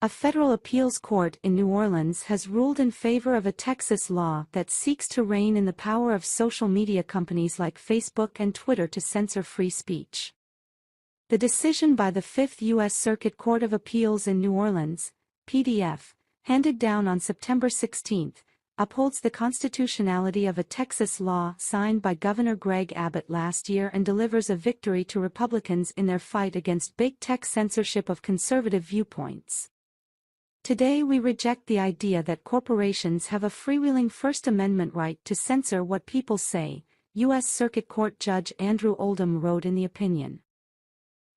A federal appeals court in New Orleans has ruled in favor of a Texas law that seeks to rein in the power of social media companies like Facebook and Twitter to censor free speech. The decision by the Fifth U.S. Circuit Court of Appeals in New Orleans, PDF, handed down on September 16, upholds the constitutionality of a Texas law signed by Governor Greg Abbott last year and delivers a victory to Republicans in their fight against big tech censorship of conservative viewpoints. Today we reject the idea that corporations have a freewheeling First Amendment right to censor what people say, U.S. Circuit Court Judge Andrew Oldham wrote in the opinion.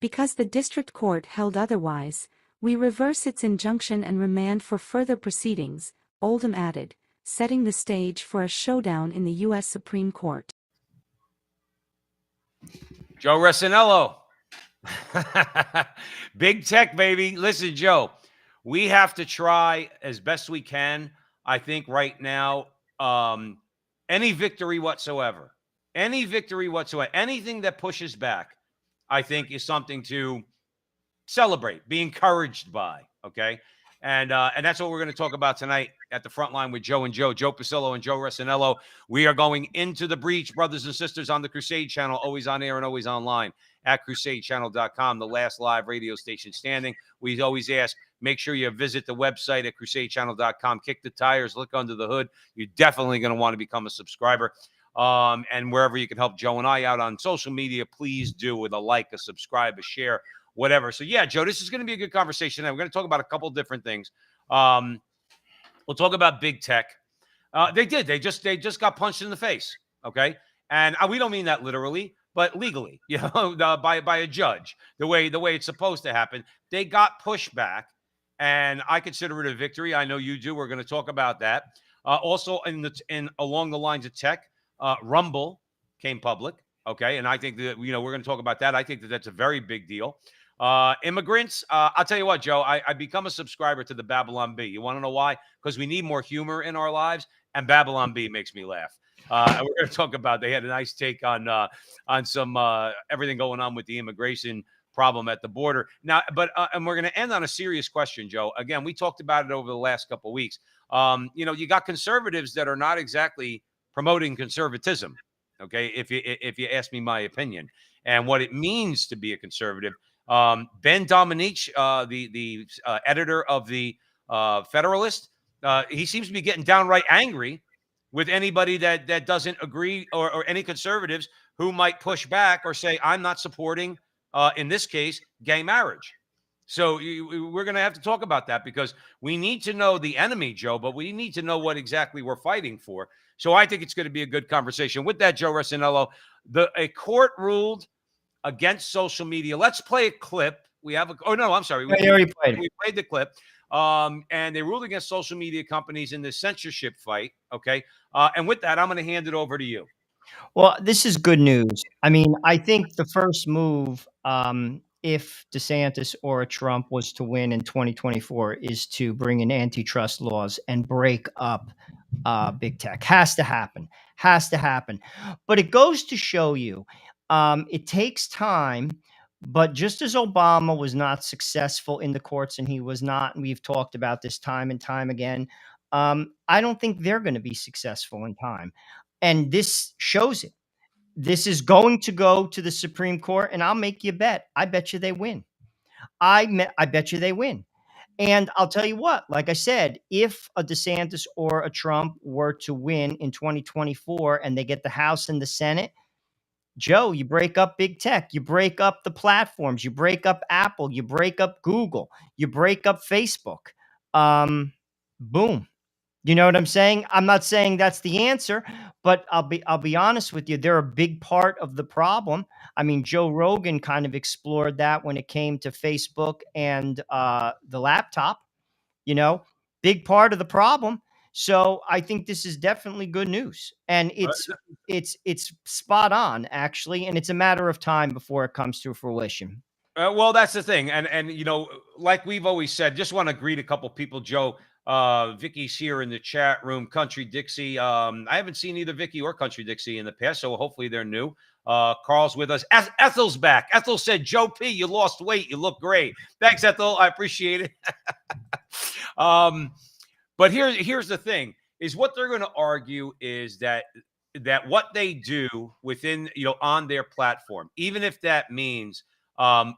Because the district court held otherwise, we reverse its injunction and remand for further proceedings, Oldham added, setting the stage for a showdown in the U.S. Supreme Court. Joe Resinello. Big tech, baby. Listen, Joe, we have to try as best we can, I think, right now, any victory whatsoever, anything that pushes back, I think is something to celebrate, be encouraged by, okay? And that's what we're going to talk about tonight at the front line with Joe and Joe Pasillo and Joe Resinello. We are going into the breach, brothers and sisters, on the Crusade Channel, always on air and always online at crusadechannel.com, the last live radio station standing. We always ask, make sure you visit the website at crusadechannel.com, kick the tires, look under the hood. You're definitely going to want to become a subscriber. And wherever you can help Joe and I out on social media, please do, with a like, a subscribe, a share, whatever. So yeah, Joe, this is going to be a good conversation. And we're going to talk about a couple different things. We'll talk about big tech. They just got punched in the face. Okay. And we don't mean that literally, but legally, by a judge, the way it's supposed to happen. They got pushed back, and I consider it a victory. I know you do. We're going to talk about that. Also in along the lines of tech, Rumble came public. Okay. And I think that, we're going to talk about that. I think that that's a very big deal. Immigrants, I'll tell you what, Joe, I become a subscriber to the Babylon Bee. You want to know why? Because we need more humor in our lives, and Babylon Bee makes me laugh. And we're going to talk about, they had a nice take on some everything going on with the immigration problem at the border. Now, and we're going to end on a serious question, Joe. Again, we talked about it over the last couple of weeks. You got conservatives that are not exactly promoting conservatism. Okay, if you ask me my opinion and what it means to be a conservative. Ben Domenech, the editor of the Federalist, he seems to be getting downright angry with anybody that doesn't agree, or any conservatives who might push back or say, I'm not supporting, in this case, gay marriage. So we're going to have to talk about that, because we need to know the enemy, Joe, but we need to know what exactly we're fighting for. So I think it's going to be a good conversation. With that, Joe Resinello, a court ruled against social media. Let's play a clip. We have I'm sorry. We played the clip. And they ruled against social media companies in the censorship fight. Okay. And with that, I'm going to hand it over to you. Well, this is good news. I mean, I think the first move, if DeSantis or Trump was to win in 2024, is to bring in antitrust laws and break up big tech. Has to happen. But it goes to show you, it takes time. But just as Obama was not successful in the courts, and he was not, and we've talked about this time and time again, I don't think they're going to be successful in time. And this shows it. This is going to go to the Supreme Court, and I'll make you a bet. I bet you they win. I bet you they win. And I'll tell you what, like I said, if a DeSantis or a Trump were to win in 2024 and they get the House and the Senate, Joe, you break up big tech, you break up the platforms, you break up Apple, you break up Google, you break up Facebook. Boom. You know what I'm saying? I'm not saying that's the answer, but I'll be honest with you. They're a big part of the problem. I mean, Joe Rogan kind of explored that when it came to Facebook and the laptop, big part of the problem. So I think this is definitely good news, and it's spot on, actually, and it's a matter of time before it comes to fruition. Well, that's the thing, and like we've always said, just want to greet a couple people, Joe. Vicky's here in the chat room. Country Dixie. I haven't seen either Vicky or Country Dixie in the past, so hopefully they're new. Carl's with us. Ethel's back. Ethel said, Joe P., you lost weight. You look great. Thanks, Ethel. I appreciate it. But here's the thing: is what they're going to argue is that what they do within on their platform, even if that means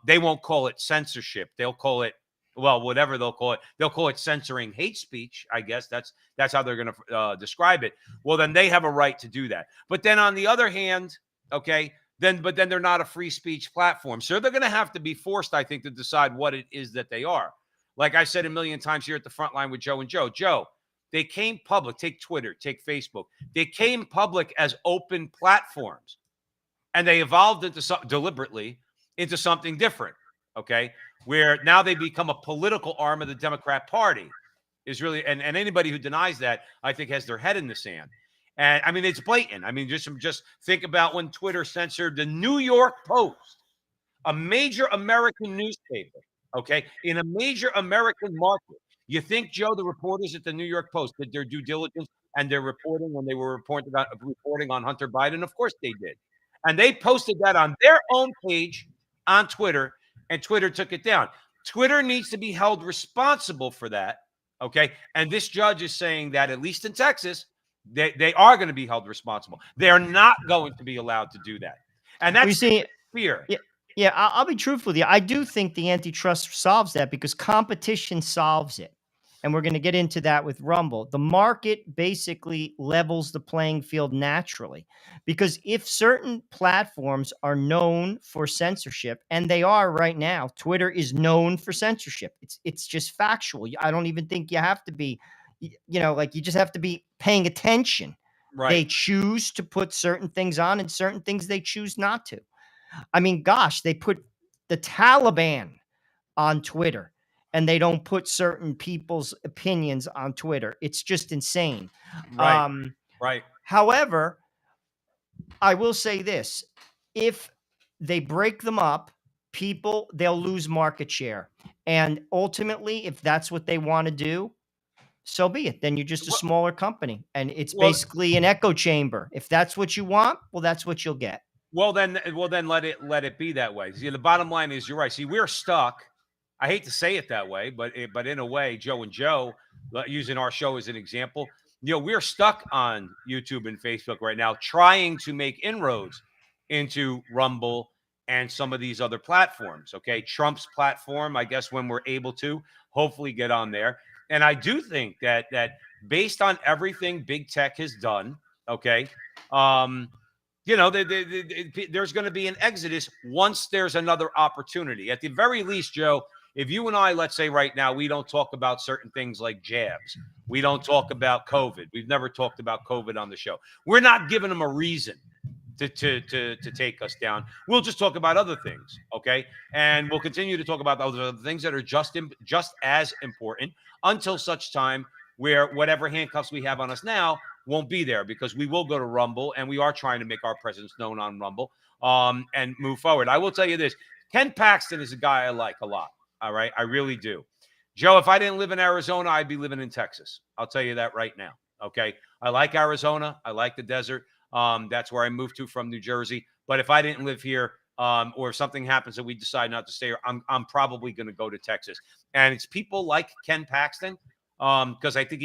they won't call it censorship, they'll call it whatever they'll call it. They'll call it censoring hate speech. I guess that's how they're going to describe it. Well, then they have a right to do that. But then on the other hand, okay, then they're not a free speech platform, so they're going to have to be forced, I think, to decide what it is that they are. Like I said a million times here at the front line with Joe and Joe. Joe, they came public. Take Twitter, take Facebook. They came public as open platforms, and they evolved deliberately into something different. Okay, where now they become a political arm of the Democrat Party. Is really and anybody who denies that, I think, has their head in the sand. And I mean, it's blatant. I mean, just think about when Twitter censored the New York Post, a major American newspaper. Okay, in a major American market. You think, Joe, the reporters at the New York Post did their due diligence and their reporting when they were reporting on Hunter Biden? Of course they did. And they posted that on their own page on Twitter, and Twitter took it down. Twitter needs to be held responsible for that. Okay. And this judge is saying that, at least in Texas, they are going to be held responsible. They are not going to be allowed to do that. And that's fear. Yeah, I'll be truthful with you. I do think the antitrust solves that because competition solves it. And we're going to get into that with Rumble. The market basically levels the playing field naturally, because if certain platforms are known for censorship, and they are right now, Twitter is known for censorship. It's just factual. I don't even think you have to be, like, you just have to be paying attention. Right. They choose to put certain things on and certain things they choose not to. I mean, gosh, they put the Taliban on Twitter and they don't put certain people's opinions on Twitter. It's just insane. Right. Right. However, I will say this. If they break them up, they'll lose market share. And ultimately, if that's what they want to do, so be it. Then you're just a smaller company. And it's basically an echo chamber. If that's what you want, well, that's what you'll get. Well, then let it be that way. See, the bottom line is, you're right. See, we're stuck. I hate to say it that way, but in a way, Joe and Joe, using our show as an example, we're stuck on YouTube and Facebook right now, trying to make inroads into Rumble and some of these other platforms. Okay, Trump's platform, I guess, when we're able to hopefully get on there. And I do think that based on everything big tech has done, okay, there's going to be an exodus once there's another opportunity. At the very least, Joe, if you and I, let's say right now, we don't talk about certain things like jabs, we don't talk about COVID. We've never talked about COVID on the show. We're not giving them a reason to take us down. We'll just talk about other things, okay? And we'll continue to talk about those other things that are just as important until such time where whatever handcuffs we have on us now won't be there, because we will go to Rumble, and we are trying to make our presence known on Rumble and move forward. I will tell you this. Ken Paxton is a guy I like a lot, all right? I really do. Joe, if I didn't live in Arizona, I'd be living in Texas. I'll tell you that right now, okay? I like Arizona. I like the desert. That's where I moved to from New Jersey. But if I didn't live here, or if something happens that we decide not to stay here, I'm probably going to go to Texas. And it's people like Ken Paxton, because I think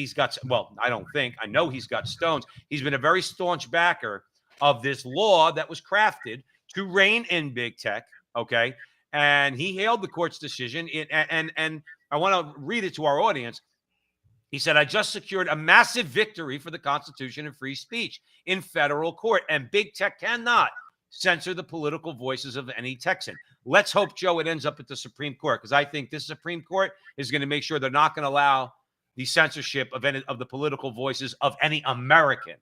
I know he's got stones. He's been a very staunch backer of this law that was crafted to rein in big tech, okay? And he hailed the court's decision, and I want to read it to our audience. He said, "I just secured a massive victory for the Constitution and free speech in federal court, and big tech cannot censor the political voices of any Texan." Let's hope, Joe, it ends up at the Supreme Court, because I think this Supreme Court is going to make sure they're not going to allow the censorship of any of the political voices of any American.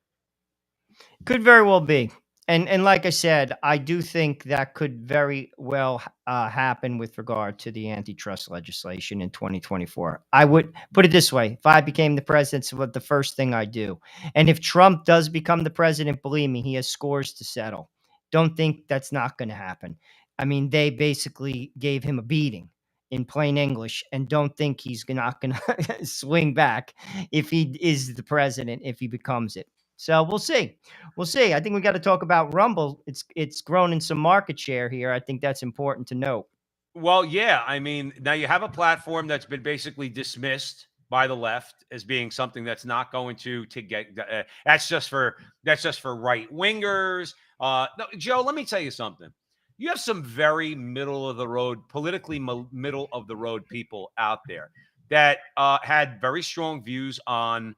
Could very well be. And like I said, I do think that could very well happen with regard to the antitrust legislation in 2024. I would put it this way. If I became the president, it's what the first thing I do. And if Trump does become the president, believe me, he has scores to settle. Don't think that's not going to happen. I mean, they basically gave him a beating, in plain English, and don't think he's not going to swing back if he is the president, if he becomes it. So we'll see. We'll see. I think we got to talk about Rumble. It's grown in some market share here. I think that's important to note. Well, yeah. I mean, now you have a platform that's been basically dismissed by the left as being something that's not going to get that's just for right wingers. No, Joe, let me tell you something. You have some very middle of the road, politically middle of the road people out there that had very strong views on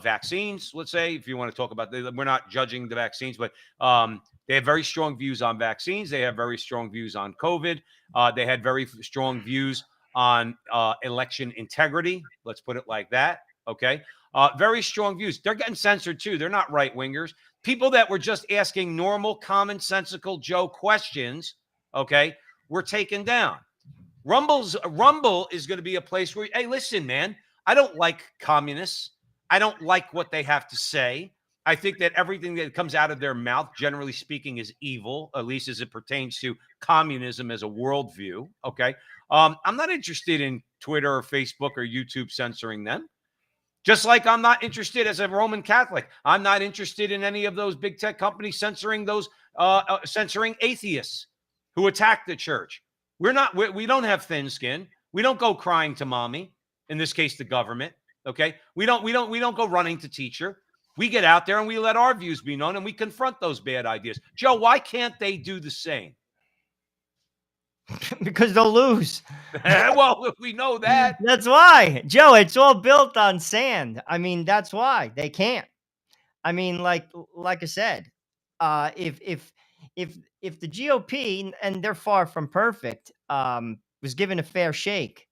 vaccines. Let's say, if you want to talk about, we're not judging the vaccines, but they have very strong views on vaccines. They have very strong views on COVID. They had very strong views on election integrity. Let's put it like that. Okay. Very strong views. They're getting censored too. They're not right wingers. People that were just asking normal, commonsensical Joe questions, okay, were taken down. Rumble is going to be a place where, hey, listen, man, I don't like communists. I don't like what they have to say. I think that everything that comes out of their mouth, generally speaking, is evil, at least as it pertains to communism as a worldview. Okay. I'm not interested in Twitter or Facebook or YouTube censoring them. Just like I'm not interested as a Roman Catholic. I'm not interested in any of those big tech companies censoring censoring atheists who attack the church. We don't have thin skin. We don't go crying to mommy, in this case, the government. Okay. We don't go running to teacher. We get out there and we let our views be known and we confront those bad ideas. Joe, why can't they do the same? Because they'll lose. Well, we know that. That's why, Joe, it's all built on sand. I mean, that's why they can't. I mean, like I said, if the GOP, and they're far from perfect, was given a fair shake,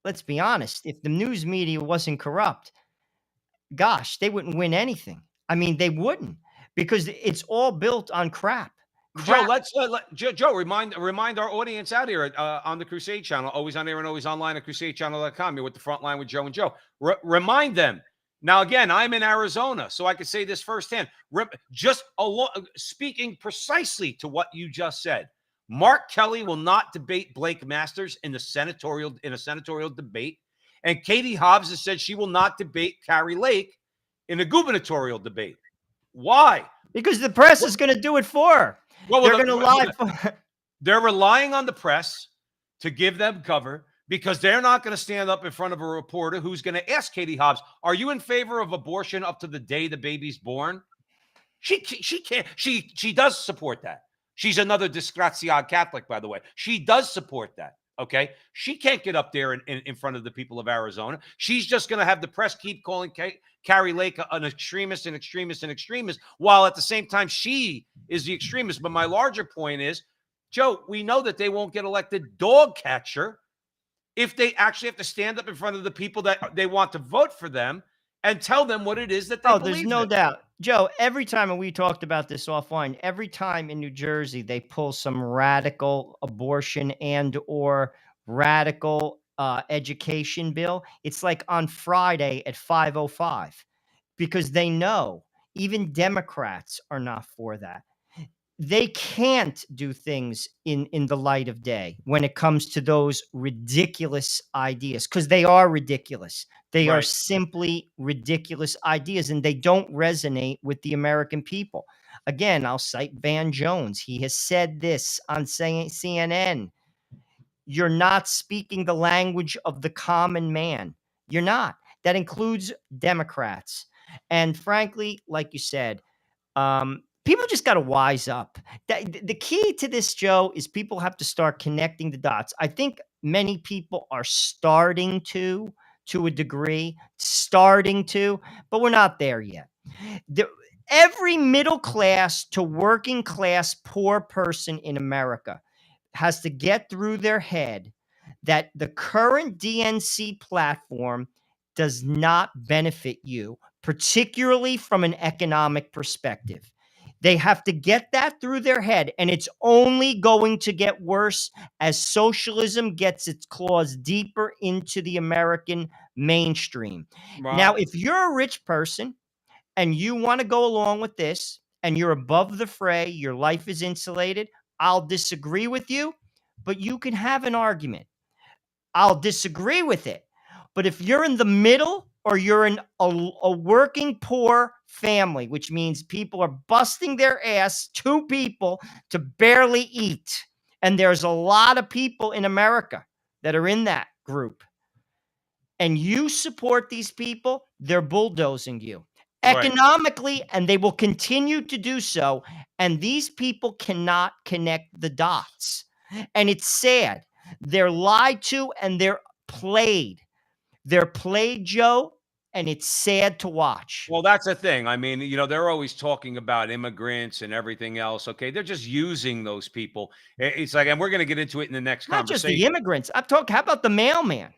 let's be honest, if the news media wasn't corrupt, gosh, they wouldn't win anything. I mean, they wouldn't, because it's all built on crap. Joe, let's Joe remind our audience out here on the Crusade channel, always on air and always online at crusadechannel.com. You're with the Frontline with Joe and Joe. Remind them. Now, again, I'm in Arizona, so I could say this firsthand. Speaking precisely to what you just said, Mark Kelly will not debate Blake Masters in a senatorial debate, and Katie Hobbs has said she will not debate Carrie Lake in a gubernatorial debate. Why? Because the press is going to do it for her. Well, they're going to lie. They're relying on the press to give them cover, because they're not going to stand up in front of a reporter who's going to ask Katie Hobbs, "Are you in favor of abortion up to the day the baby's born?" She can't. She does support that. She's another disgraziad Catholic, by the way. She does support that. Okay, she can't get up there in front of the people of Arizona. She's just going to have the press keep calling Carrie Lake an extremist, while at the same time she is the extremist. But my larger point is, Joe, we know that they won't get elected dog catcher if they actually have to stand up in front of the people that they want to vote for them and tell them what it is that they believe. There's no doubt. Joe, every time, and we talked about this offline, every time in New Jersey they pull some radical abortion and or radical education bill, it's like on Friday at 5:05, because they know even Democrats are not for that. They can't do things in the light of day when it comes to those ridiculous ideas, because they are ridiculous. They are simply ridiculous ideas, and they don't resonate with the American people. Again, I'll cite Van Jones. He has said this on CNN. You're not speaking the language of the common man. You're not. That includes Democrats. And frankly, like you said, people just got to wise up. The key to this, Joe, is people have to start connecting the dots. I think many people are starting to a degree, but we're not there yet. Every middle class to working class poor person in America has to get through their head that the current DNC platform does not benefit you, particularly from an economic perspective. They have to get that through their head, and it's only going to get worse as socialism gets its claws deeper into the American mainstream. Wow. Now, if you're a rich person and you want to go along with this and you're above the fray, your life is insulated, I'll disagree with you, but you can have an argument. I'll disagree with it. But if you're in the middle, or you're in a working poor family, which means people are busting their ass, two people, to barely eat. And there's a lot of people in America that are in that group. and you support these people, they're bulldozing you Right. economically, and they will continue to do so. And these people cannot connect the dots. And it's sad. They're lied to and they're played. They're played, Joe, and it's sad to watch. Well, that's the thing. I mean, they're always talking about immigrants and everything else. Okay, they're just using those people. It's like, and we're going to get into it in the next Not just the conversation. immigrants. I'm talking, how about the mailman?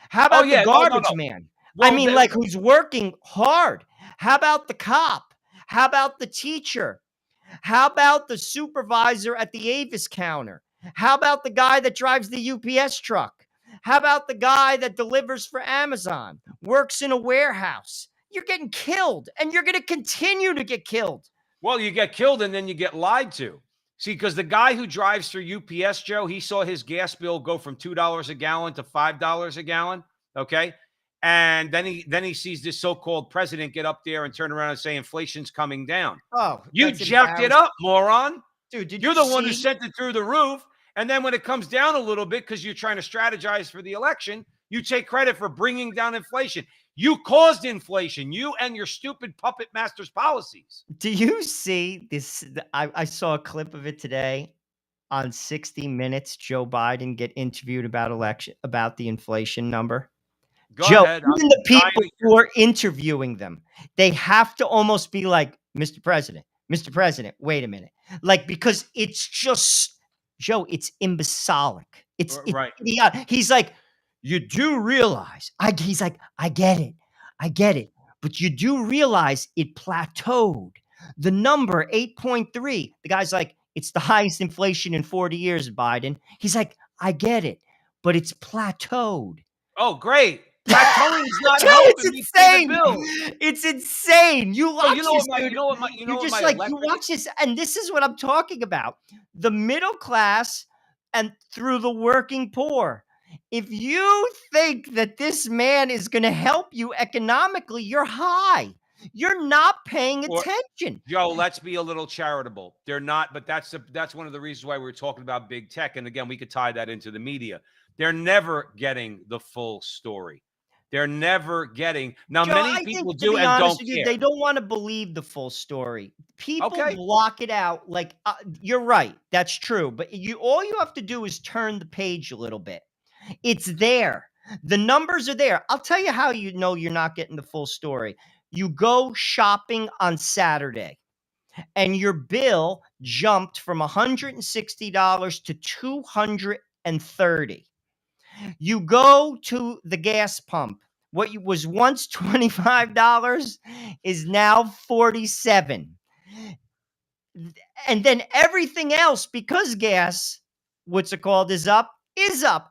How Oh about the yeah, no, no, garbage no. man? I Well, mean, like, who's working hard? How about the cop? How about the teacher? How about the supervisor at the Avis counter? How about the guy that drives the UPS truck? How about the guy that delivers for Amazon, works in a warehouse? You're getting killed, and you're going to continue to get killed. well, you get killed and then you get lied to. See, because the guy who drives through UPS, Joe, he saw his gas bill go from $2 a gallon to $5 a gallon. Okay. And then he sees this so-called president get up there and turn around and say inflation's coming down. Oh, You that's jacked it embarrassing. up, moron. Dude, did You're you the one who see? sent it through the roof. And then when it comes down a little bit, because you're trying to strategize for the election, you take credit for bringing down inflation. You caused inflation, you and your stupid puppet master's policies. Do you see this? I saw a clip of it today on 60 Minutes. Joe Biden get interviewed about the inflation number. Go Joe, ahead. even I'm the dying people to who are interviewing them, they have to almost be like, Mr. President, wait a minute. Like, because it's just, Joe, it's imbecilic. It's right. idiotic. He's like, you do realize, he's like, I get it. But you do realize it plateaued. The number 8.3, the guy's like, it's the highest inflation in 40 years, Biden. He's like, I get it, but it's plateaued. Oh, great. Plateauing is not Joe, it's helping me pay the insane. bill. It's insane. You So watch you know this, what my dude. you know what my you know You're what just my like, you electric watch this, and this is what I'm talking about. The middle class and through the working poor. If you think that this man is going to help you economically, you're high. You're not paying or attention. Joe, let's be a little charitable. They're not, but that's one of the reasons why we're talking about big tech. And again, we could tie that into the media. They're never getting the full story. They're never getting. Now, Joe, many I people think, to do be and honest don't with you, care. they don't want to believe the full story. People Okay. block it out. Like, you're right. That's true. But all you have to do is turn the page a little bit. It's there. The numbers are there. I'll tell you how you know you're not getting the full story. You go shopping on Saturday and your bill jumped from $160 to $230. You go to the gas pump. What was once $25 is now $47. And then everything else, because gas, what's it called, is up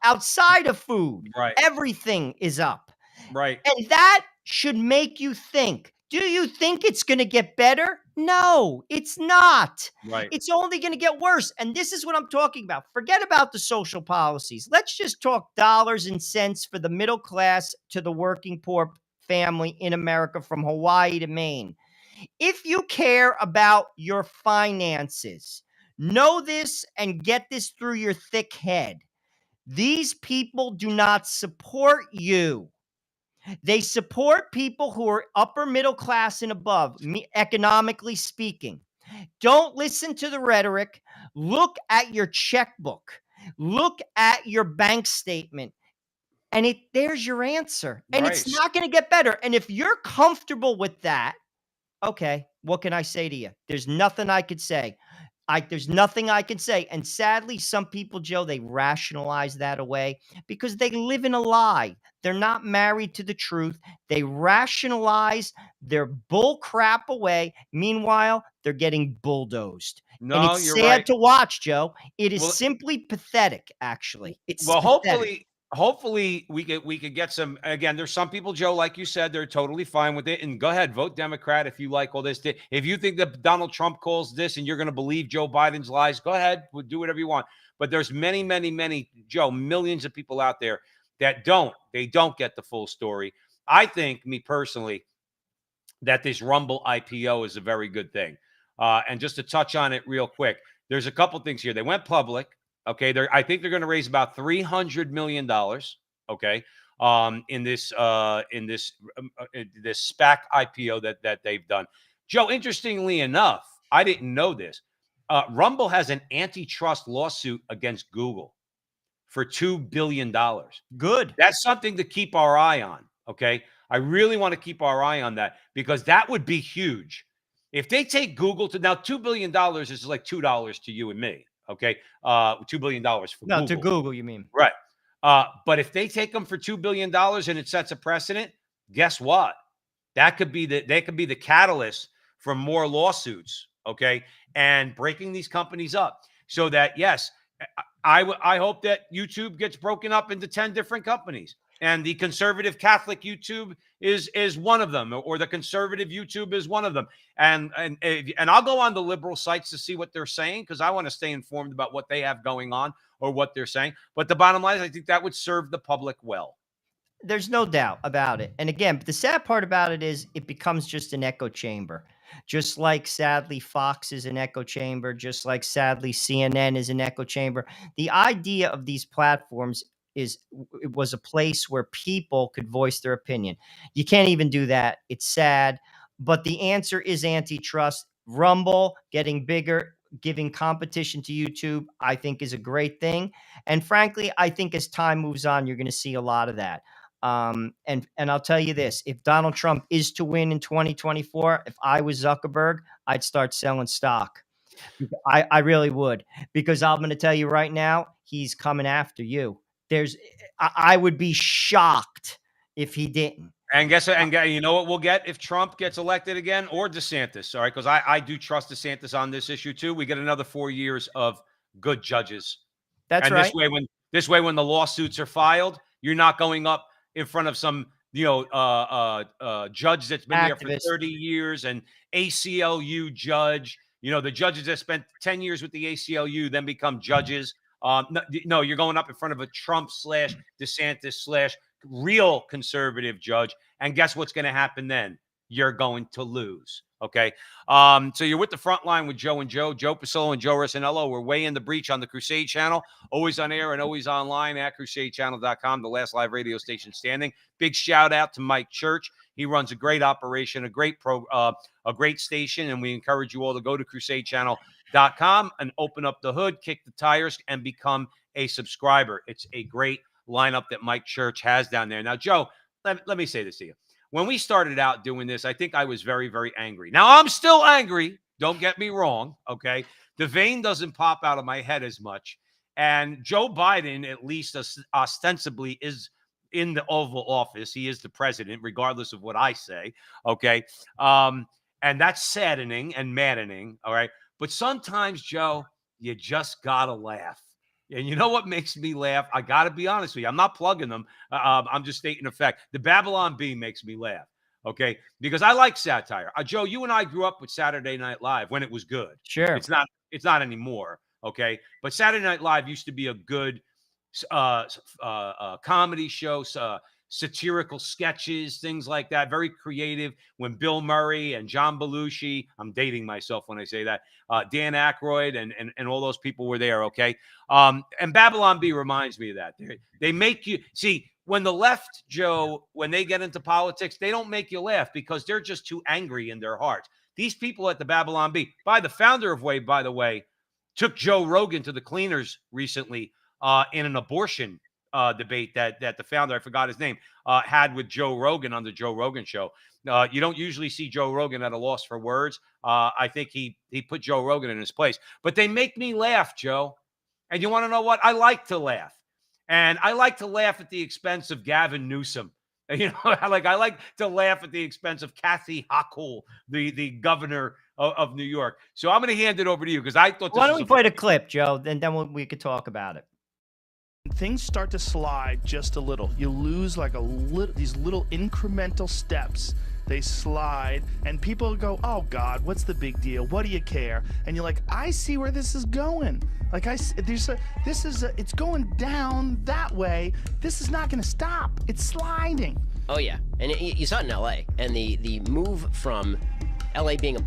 outside of food. Right. Everything is up. Right. And that should make you think. Do you think it's going to get better? No, it's not. Right. It's only going to get worse. And this is what I'm talking about. Forget about the social policies. Let's just talk dollars and cents for the middle class to the working poor family in America, from Hawaii to Maine. If you care about your finances, know this and get this through your thick head. These people do not support you. They support people who are upper middle class and above, economically speaking. Don't listen to the rhetoric. Look at your checkbook. Look at your bank statement. And there's your answer. And Right. it's not going to get better. And if you're comfortable with that, okay, what can I say to you? There's nothing I could say. There's nothing I can say. And sadly, some people, Joe, they rationalize that away because they live in a lie. They're not married to the truth. They rationalize their bull crap away. Meanwhile, they're getting bulldozed. And No, it's you're sad right. to watch, Joe. It is Well, simply pathetic, actually. It's well, pathetic. hopefully we could get some. Again, there's some people, Joe, like you said, they're totally fine with it. And go ahead, vote Democrat if you like all this. If you think that Donald Trump calls this and you're going to believe Joe Biden's lies, go ahead, do whatever you want. But there's many, many, many, Joe, millions of people out there that don't get the full story. I think, me personally, that this Rumble IPO is a very good thing. And just to touch on it real quick, there's a couple things here. They went public. Okay, I think they're going to raise about $300 million. Okay, in this this SPAC IPO that they've done. Joe, interestingly enough, I didn't know this. Rumble has an antitrust lawsuit against Google for $2 billion. Good. That's something to keep our eye on. Okay. I really want to keep our eye on that because that would be huge. If they take Google to now, $2 billion is like $2 to you and me. Okay. $2 billion for No, Google. to Google, you mean? Right. But if they take them for $2 billion and it sets a precedent, guess what? They could be the catalyst for more lawsuits. Okay. And breaking these companies up so that, yes, I hope that YouTube gets broken up into 10 different companies. And the conservative Catholic YouTube is one of them, or the conservative YouTube is one of them. And I'll go on the liberal sites to see what they're saying because I want to stay informed about what they have going on or what they're saying. But the bottom line is, I think that would serve the public well. There's no doubt about it. And again, the sad part about it is it becomes just an echo chamber. Just like sadly Fox is an echo chamber, just like sadly CNN is an echo chamber. The idea of these platforms it was a place where people could voice their opinion. You can't even do that. It's sad, but the answer is antitrust. Rumble getting bigger, giving competition to YouTube, I think is a great thing. And frankly, I think as time moves on, you're going to see a lot of that. And I'll tell you this, if Donald Trump is to win in 2024, if I was Zuckerberg, I'd start selling stock. I really would, because I'm going to tell you right now, he's coming after you. I would be shocked if he didn't. And guess what? And you know what we'll get if Trump gets elected again, or DeSantis? All right, because I do trust DeSantis on this issue too. We get another 4 years of good judges. That's right. This way, when the lawsuits are filed, you're not going up in front of some judge that's been there for 30 years, and ACLU judge. The judges that spent 10 years with the ACLU then become judges. No, you're going up in front of a Trump / DeSantis / real conservative judge. And guess what's going to happen then? You're going to lose. Okay. So you're with the front line with Joe and Joe Pasillo and Joe Rossinello. We're way in the breach on the Crusade channel, always on air and always online at crusadechannel.com, the last live radio station standing. Big shout out to Mike Church. He runs a great operation, a great station. And we encourage you all to go to crusadechannel.com and open up the hood, kick the tires, and become a subscriber. It's a great lineup that Mike Church has down there. Now, Joe, let me say this to you. When we started out doing this, I think I was very, very angry. Now, I'm still angry. Don't get me wrong, okay? The vein doesn't pop out of my head as much. And Joe Biden, at least ostensibly, is in the Oval Office. He is the president, regardless of what I say, okay? And that's saddening and maddening, all right? But sometimes, Joe, you just got to laugh. And you know what makes me laugh? I got to be honest with you. I'm not plugging them. I'm just stating a fact. The Babylon Bee makes me laugh, okay? Because I like satire. Joe, you and I grew up with Saturday Night Live when it was good. Sure. It's not anymore, okay? But Saturday Night Live used to be a good comedy show, satirical sketches, things like that. Very creative. When Bill Murray and John Belushi, I'm dating myself when I say that, Dan Aykroyd and all those people were there, okay? And Babylon Bee reminds me of that. They make you, see, when the left, Joe, when they get into politics, they don't make you laugh because they're just too angry in their hearts. These people at the Babylon Bee, the founder of Wave, by the way, took Joe Rogan to the cleaners recently in an abortion debate that the founder, I forgot his name, had with Joe Rogan on the Joe Rogan show. You don't usually see Joe Rogan at a loss for words. I think he put Joe Rogan in his place. But they make me laugh, Joe. And you want to know what? I like to laugh. And I like to laugh at the expense of Gavin Newsom. I like to laugh at the expense of Kathy Hochul, the governor of New York. So I'm going to hand it over to you because I thought Why don't we play the clip, Joe? Then we could talk about it. Things start to slide just a little. You lose like these little incremental steps. They slide, and people go, "Oh God, what's the big deal? What do you care?" And you're like, "I see where this is going. Like it's going down that way. This is not going to stop. It's sliding." Oh yeah, and you saw it in LA, and the move from LA being a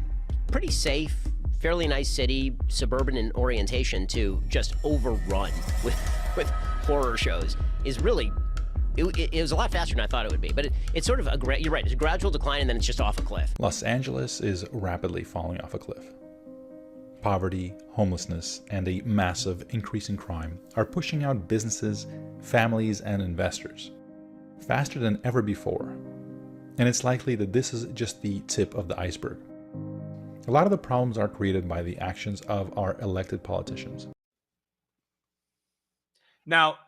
pretty safe, fairly nice city, suburban in orientation, to just overrun with horror shows is really it was a lot faster than I thought it would be. But it's sort of you're right. It's a gradual decline, and then it's just off a cliff. Los Angeles is rapidly falling off a cliff. Poverty, homelessness, and a massive increase in crime are pushing out businesses, families, and investors faster than ever before. And it's likely that this is just the tip of the iceberg. A lot of the problems are created by the actions of our elected politicians. Now,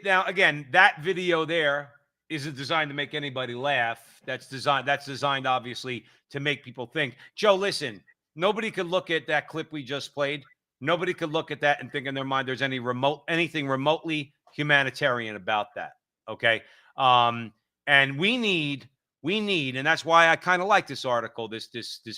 now again, that video there isn't designed to make anybody laugh. That's designed obviously to make people think. Joe, listen, nobody could look at that clip we just played. Nobody could look at that and think in their mind there's anything remotely humanitarian about that. Okay. And we need, and that's why I kind of like this article, this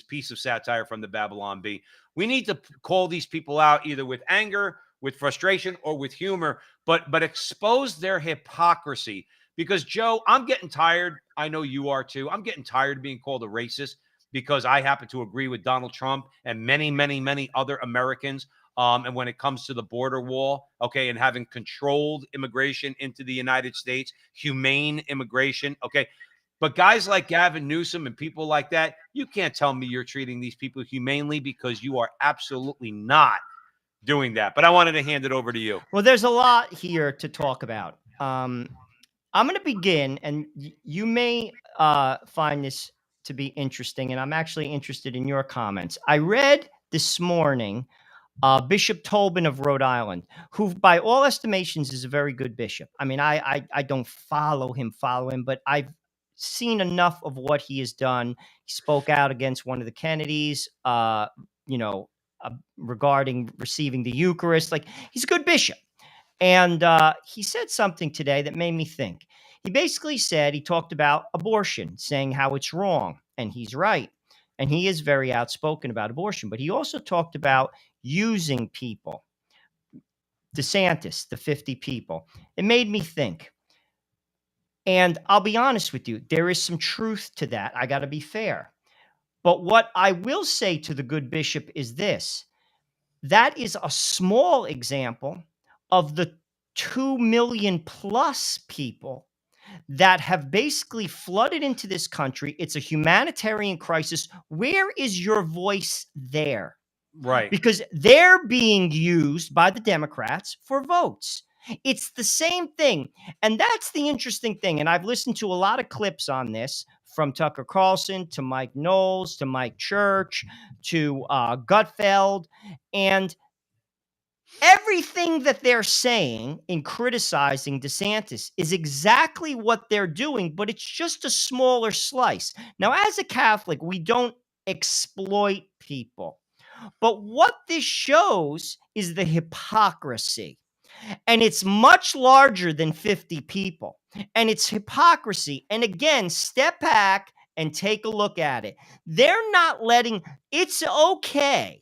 piece of satire from the Babylon Bee. We need to call these people out either with anger, with frustration, or with humor, but expose their hypocrisy. Because Joe, I'm getting tired. I know you are too. I'm getting tired of being called a racist because I happen to agree with Donald Trump and many, many, many other Americans. And when it comes to the border wall, okay, and having controlled immigration into the United States, humane immigration, okay. But guys like Gavin Newsom and people like that, you can't tell me you're treating these people humanely, because you are absolutely not doing that. But I wanted to hand it over to you. Well, there's a lot here to talk about. I'm going to begin, and you may find this to be interesting, and I'm actually interested in your comments. I read this morning Bishop Tobin of Rhode Island, who by all estimations is a very good bishop. I mean, I don't follow him, but I've seen enough of what he has done. He spoke out against one of the Kennedys, regarding receiving the Eucharist. Like, he's a good bishop. And he said something today that made me think. He basically said, he talked about abortion, saying how it's wrong, and he's right. And he is very outspoken about abortion, but he also talked about using people. DeSantis, the 50 people. It made me think. And I'll be honest with you, there is some truth to that. I got to be fair. But what I will say to the good bishop is this. That is a small example of the 2 million plus people that have basically flooded into this country. It's a humanitarian crisis. Where is your voice there? Right. Because they're being used by the Democrats for votes. It's the same thing. And that's the interesting thing. And I've listened to a lot of clips on this, from Tucker Carlson to Mike Knowles to Mike Church to Gutfeld. And everything that they're saying in criticizing DeSantis is exactly what they're doing, but it's just a smaller slice. Now, as a Catholic, we don't exploit people. But what this shows is the hypocrisy. And it's much larger than 50 people. And it's hypocrisy. And again, step back and take a look at it. They're not letting, it's okay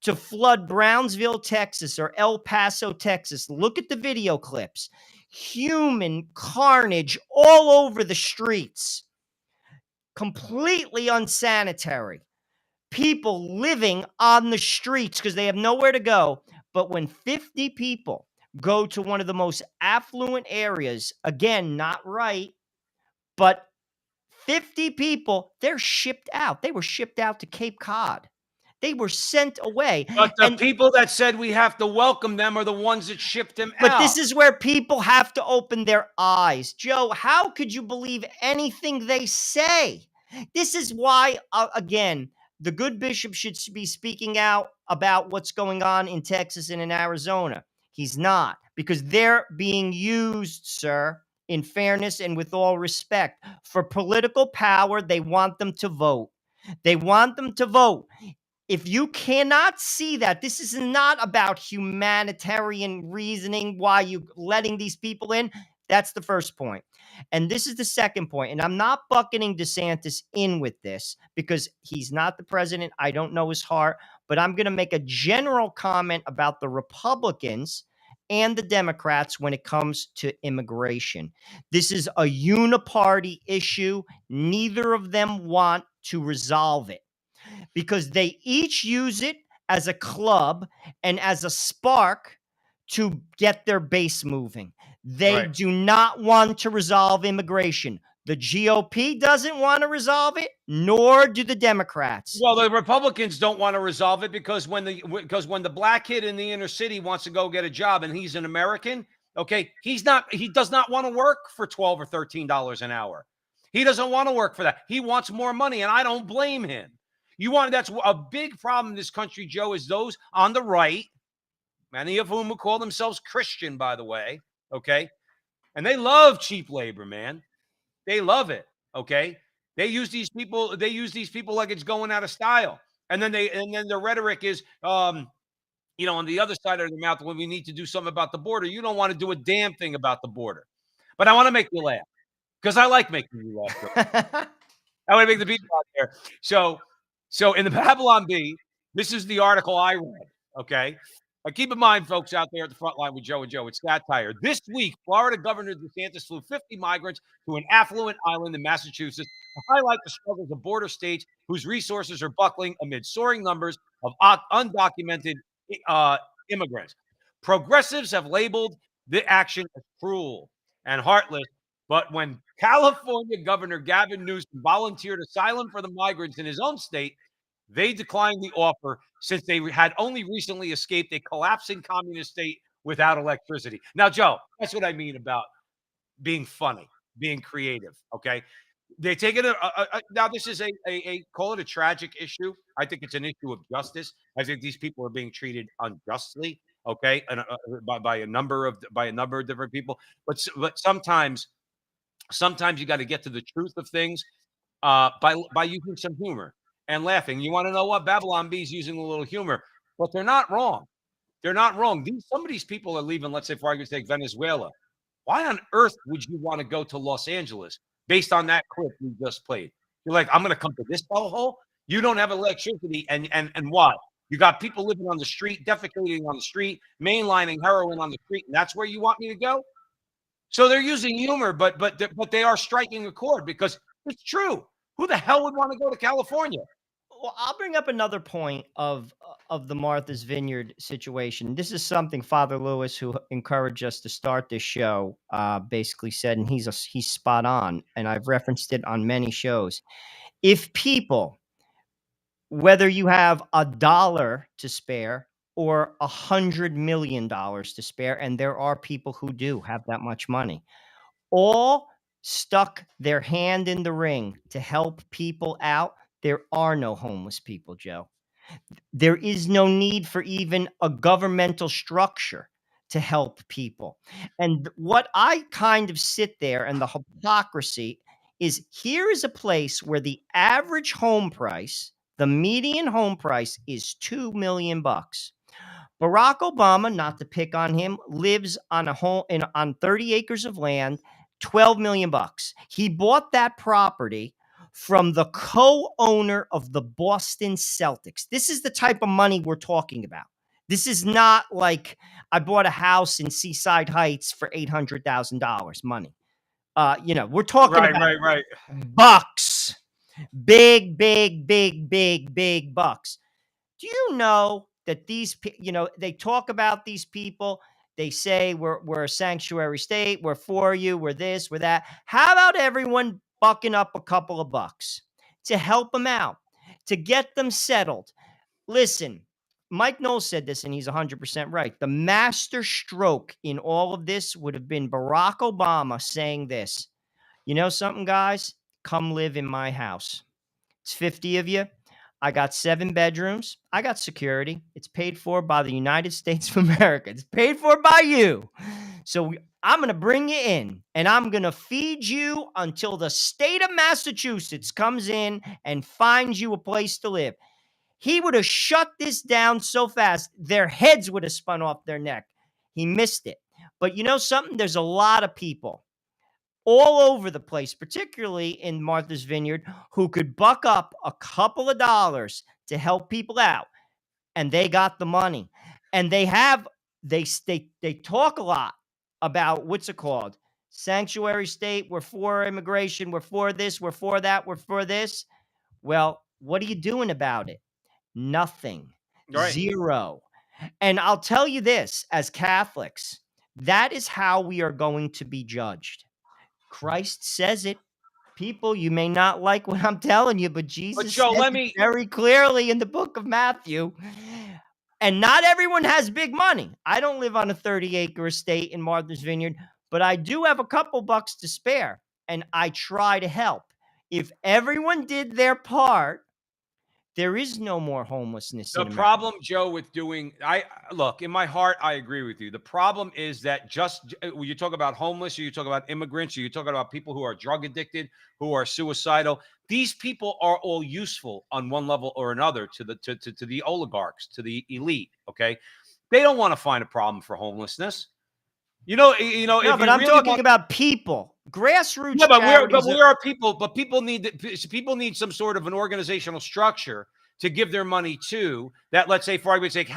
to flood Brownsville, Texas, or El Paso, Texas. Look at the video clips. Human carnage all over the streets. Completely unsanitary. People living on the streets because they have nowhere to go. But when 50 people go to one of the most affluent areas, again, not right, but 50 people, they're shipped out. They were shipped out to Cape Cod. They were sent away. But the people that said we have to welcome them are the ones that shipped them out. But this is where people have to open their eyes. Joe, how could you believe anything they say? This is why, again, the good bishop should be speaking out about what's going on in Texas and in Arizona. He's not, because they're being used, sir, in fairness and with all respect, for political power. They want them to vote. They want them to vote. If you cannot see that, this is not about humanitarian reasoning, why you're letting these people in. That's the first point. And this is the second point. And I'm not bucketing DeSantis in with this because he's not the president. I don't know his heart. But I'm going to make a general comment about the Republicans and the Democrats when it comes to immigration. This is a uniparty issue. Neither of them want to resolve it because they each use it as a club and as a spark to get their base moving. They Right. do not want to resolve immigration. The GOP doesn't want to resolve it, nor do the Democrats. Well, the Republicans don't want to resolve it because when the black kid in the inner city wants to go get a job and he's an American, okay, he does not want to work for $12 or $13 an hour. He doesn't want to work for that. He wants more money, and I don't blame him. That's a big problem in this country, Joe, is those on the right, many of whom call themselves Christian, by the way, okay? And they love cheap labor, man. They love it, okay? They use these people like it's going out of style. And then the rhetoric is on the other side of their mouth, when we need to do something about the border, you don't want to do a damn thing about the border. But I want to make you laugh because I like making you laugh. I want to make the people out there. So in the Babylon Bee, this is the article I read, okay? Keep in mind, folks out there at the front line with Joe and Joe, it's satire. This week, Florida Governor DeSantis flew 50 migrants to an affluent island in Massachusetts to highlight the struggles of border states whose resources are buckling amid soaring numbers of undocumented immigrants. Progressives have labeled the action as cruel and heartless, but when California Governor Gavin Newsom volunteered asylum for the migrants in his own state, they declined the offer since they had only recently escaped a collapsing communist state without electricity. Now, Joe, that's what I mean about being funny, being creative, okay? They take it now this is a call it a tragic issue. I think it's an issue of justice. I think these people are being treated unjustly, okay? And by a number of different people. But sometimes you got to get to the truth of things by using some humor and laughing. You want to know what? Babylon Bee's using a little humor, but they're not wrong. They're not wrong. Some of these people are leaving, let's say, for argument's sake, Venezuela. Why on earth would you want to go to Los Angeles based on that clip you just played? You're like, I'm going to come to this hellhole? You don't have electricity, and why? You got people living on the street, defecating on the street, mainlining heroin on the street, and that's where you want me to go? So they're using humor, but they are striking a chord because it's true. Who the hell would want to go to California? Well, I'll bring up another point of the Martha's Vineyard situation. This is something Father Lewis, who encouraged us to start this show, basically said, and he's spot on. And I've referenced it on many shows. If people, whether you have $1 to spare or $100 million to spare, and there are people who do have that much money, all stuck their hand in the ring to help people out, there are no homeless people, Joe. There is no need for even a governmental structure to help people. And what I kind of sit there, and the hypocrisy is, here is a place where the average home price, the median home price, is $2 million. Barack Obama, not to pick on him, lives on on 30 acres of land, $12 million. He bought that property from the co-owner of the Boston Celtics. This is the type of money we're talking about. This is not like I bought a house in Seaside Heights for $800,000 money. We're talking about bucks, big bucks. Do you know that they talk about these people? They say we're a sanctuary state. We're for you. We're this, we're that. How about everyone bucking up a couple of bucks to help them out, to get them settled? Listen, Mike Knowles said this, and he's 100% right. The master stroke in all of this would have been Barack Obama saying this: you know something, guys? Come live in my house. It's 50 of you. I got 7 bedrooms. I got security. It's paid for by the United States of America. It's paid for by you. So I'm going to bring you in, and I'm going to feed you until the state of Massachusetts comes in and finds you a place to live. He would have shut this down so fast, their heads would have spun off their neck. He missed it. But you know something? There's a lot of people all over the place, particularly in Martha's Vineyard, who could buck up a couple of dollars to help people out. And they got the money. And they talk a lot about, what's it called? Sanctuary state. We're for immigration. We're for this. We're for that. We're for this. Well, what are you doing about it? Nothing. Right. Zero. And I'll tell you this, as Catholics, That is how we are going to be judged. Christ says it. People, you may not like what I'm telling you, but Jesus Joe, says let it me. very clearly in the book of Matthew. And not everyone has big money. I don't live on a 30-acre estate in Martha's Vineyard, but I do have a couple bucks to spare, and I try to help. If everyone did their part, there is no more homelessness The in America. problem, Joe, with doing, look, in my heart, I agree with you. The problem is that when you talk about homeless, or you talk about immigrants, or you talk about people who are drug addicted, who are suicidal, these people are all useful on one level or another to the oligarchs, to the elite. Okay. They don't want to find a problem for homelessness. No, if but you I'm really talking about people, grassroots yeah, but charities. where are people? But people need some sort of an organizational structure to give their money to that. Let's say, for argument's sake,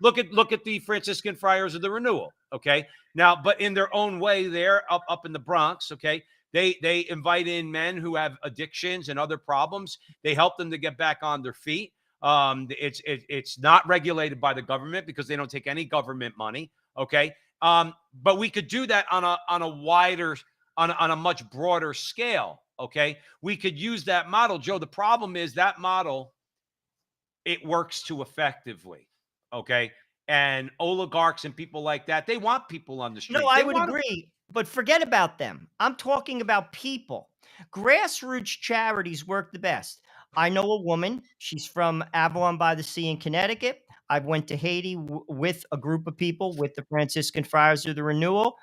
look at the Franciscan Friars of the Renewal. Okay, now, but in their own way, they're up in the Bronx. Okay, they invite in men who have addictions and other problems. They help them to get back on their feet. It's not regulated by the government because they don't take any government money. Okay, but we could do that on a wider. On a much broader scale, okay? We could use that model, Joe. The problem is that model, it works too effectively, okay? And oligarchs and people like that, they want people on the street. No, I would agree, but forget about them. I'm talking about people. Grassroots charities work the best. I know a woman. She's from Avalon by the Sea in Connecticut. I went to Haiti with a group of people with the Franciscan Friars of the Renewal.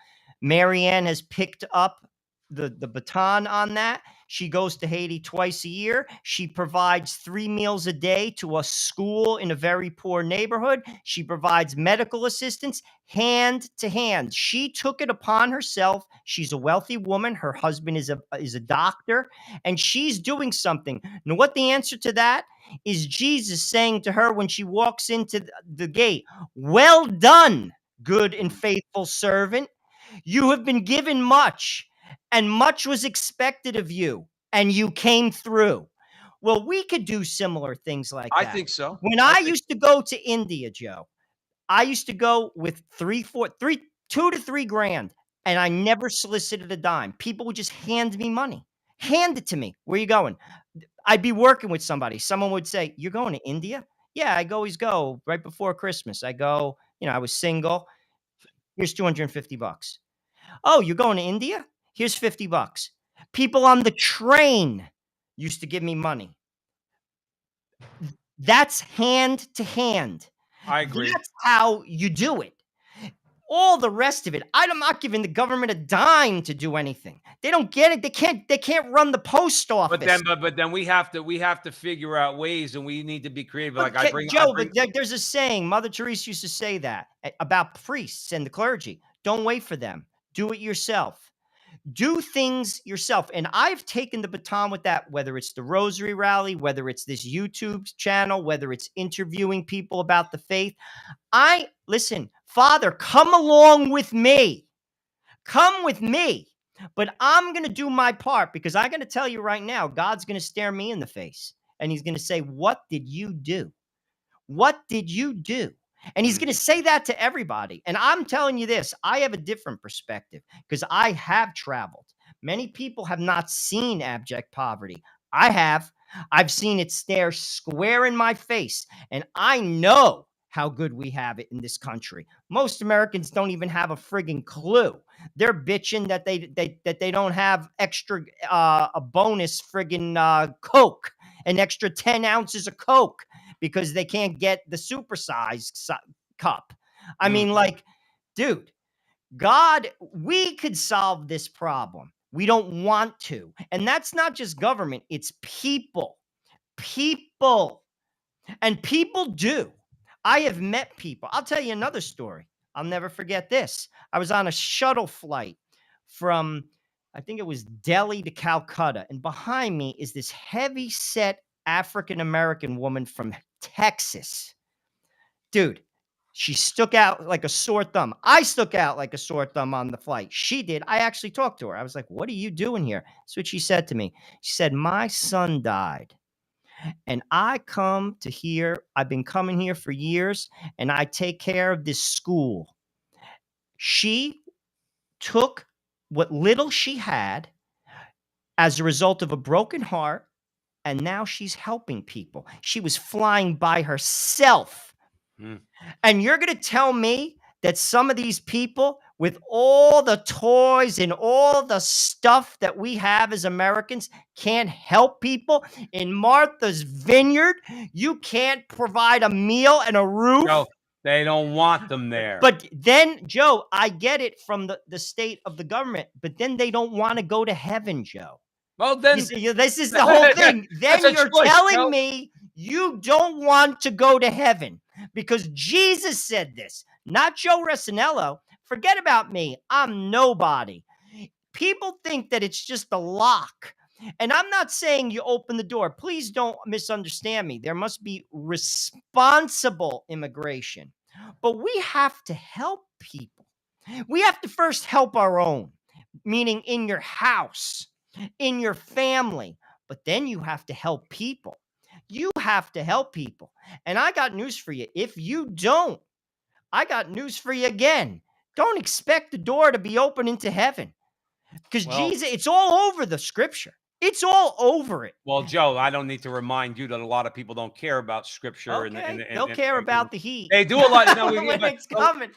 Marianne has picked up the baton on that. She goes to Haiti twice a year. She provides 3 meals a day to a school in a very poor neighborhood. She provides medical assistance hand to hand. She took it upon herself. She's a wealthy woman. Her husband is a doctor, and she's doing something. Now, what the answer to that is Jesus saying to her when she walks into the gate, "Well done, good and faithful servant. You have been given much, and much was expected of you, and you came through." Well, we could do similar things like that. I think so. When I used to go to India, Joe, I used to go with 2 to 3 grand, and I never solicited a dime. People would just hand me money. Hand it to me. Where you going? I'd be working with somebody. Someone would say, "You're going to India?" Yeah, I always go right before Christmas. I go, I was single. Here's $250. Oh, you're going to India? Here's $50. People on the train used to give me money. That's hand to hand. I agree. That's how you do it. All the rest of it, I'm not giving the government a dime to do anything. They don't get it. They can't run the post office. But then we have to figure out ways, and we need to be creative. Like But there's a saying. Mother Teresa used to say that about priests and the clergy. Don't wait for them. Do it yourself. Do things yourself. And I've taken the baton with that, whether it's the Rosary Rally, whether it's this YouTube channel, whether it's interviewing people about the faith. Listen, Father, come along with me. Come with me. But I'm going to do my part, because I'm going to tell you right now, God's going to stare me in the face. And he's going to say, "What did you do? What did you do?" And he's going to say that to everybody. And I'm telling you this, I have a different perspective because I have traveled. Many people have not seen abject poverty. I have. I've seen it stare square in my face. And I know how good we have it in this country. Most Americans don't even have a friggin' clue. They're bitching that they don't have extra a bonus friggin' Coke, an extra 10 ounces of Coke, because they can't get the supersized cup. I mean, like, dude, God, we could solve this problem. We don't want to. And that's not just government, it's people. People. And people do. I have met people. I'll tell you another story. I'll never forget this. I was on a shuttle flight from, I think it was Delhi to Calcutta. And behind me is this heavy set African-American woman from Texas. Dude, she stuck out like a sore thumb. I stuck out like a sore thumb on the flight. She did. I actually talked to her. I was like, "What are you doing here?" That's what she said to me. She said, "My son died. And I come to here. I've been coming here for years, and I take care of this school." She took what little she had as a result of a broken heart, and now she's helping people. She was flying by herself. Hmm. And you're going to tell me that some of these people, with all the toys and all the stuff that we have as Americans, can't help people? In Martha's Vineyard, you can't provide a meal and a roof? No, they don't want them there. But then, Joe, I get it from the state of the government, but then they don't want to go to heaven, Joe. Well, then This is the whole thing. Then That's a you're choice, telling Joe. me you don't want to go to heaven because Jesus said this, not Joe Resinello. Forget about me. I'm nobody. People think that it's just a lock. And I'm not saying you open the door. Please don't misunderstand me. There must be responsible immigration. But we have to help people. We have to first help our own, meaning in your house, in your family. But then you have to help people. You have to help people. And I got news for you. If you don't, I got news for you again. Don't expect the door to be open into heaven. Because Jesus, it's all over the scripture. It's all over it. Well, Joe, I don't need to remind you that a lot of people don't care about scripture. Okay, they'll care about the heat. They do a lot. No, when it's coming.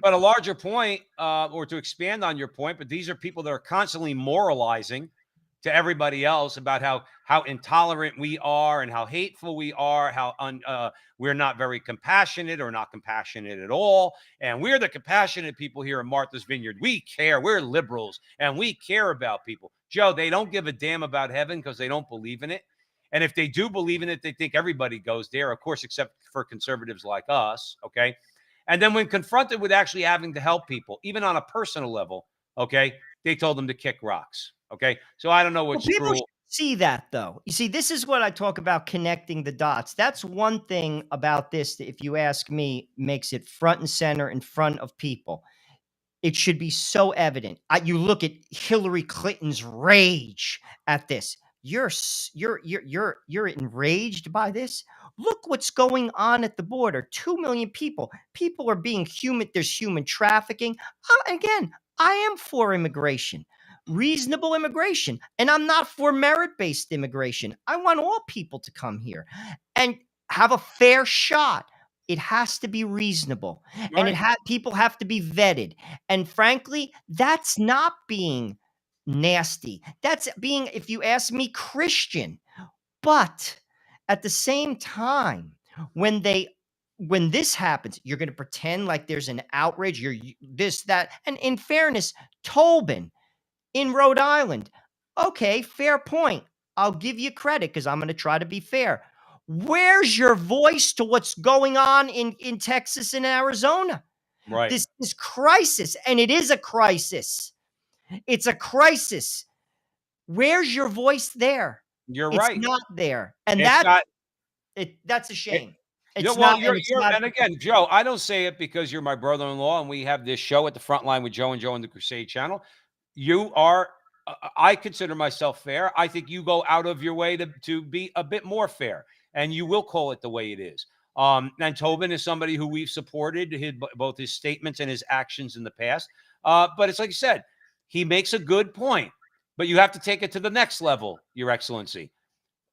But a larger point, or to expand on your point, but these are people that are constantly moralizing to everybody else about how intolerant we are and how hateful we are, how we're not very compassionate or not compassionate at all. And we're the compassionate people here in Martha's Vineyard. We care. We're liberals and we care about people. Joe, they don't give a damn about heaven because they don't believe in it. And if they do believe in it, they think everybody goes there, of course, except for conservatives like us. Okay. And then when confronted with actually having to help people, even on a personal level, okay, they told them to kick rocks. Okay. So I don't know what people should see that, though. You see, this is what I talk about, connecting the dots. That's one thing about this that, if you ask me, makes it front and center in front of people. It should be so evident. You look at Hillary Clinton's rage at this. You're enraged by this. Look what's going on at the border. 2 million people. People are being human. There's human trafficking. Again, I am for immigration, reasonable immigration, and I'm not for merit-based immigration. I want all people to come here and have a fair shot. It has to be reasonable, and people have to be vetted. And frankly, that's not being nasty. That's being, if you ask me, Christian. But at the same time, when this happens, you're going to pretend like there's an outrage. You're this, that, and in fairness, Tobin in Rhode Island. Okay, fair point. I'll give you credit because I'm going to try to be fair. Where's your voice to what's going on in Texas and Arizona? Right. This crisis, and it is a crisis. It's a crisis. Where's your voice there? You're right. It's not there. And that's a shame. And again, Joe, I don't say it because you're my brother-in-law and we have this show at the Frontline with Joe and Joe on the Crusade channel. You are, I consider myself fair. I think you go out of your way to be a bit more fair, and you will call it the way it is. And Tobin is somebody who we've supported both his statements and his actions in the past. But it's like you said, he makes a good point, but you have to take it to the next level, Your Excellency.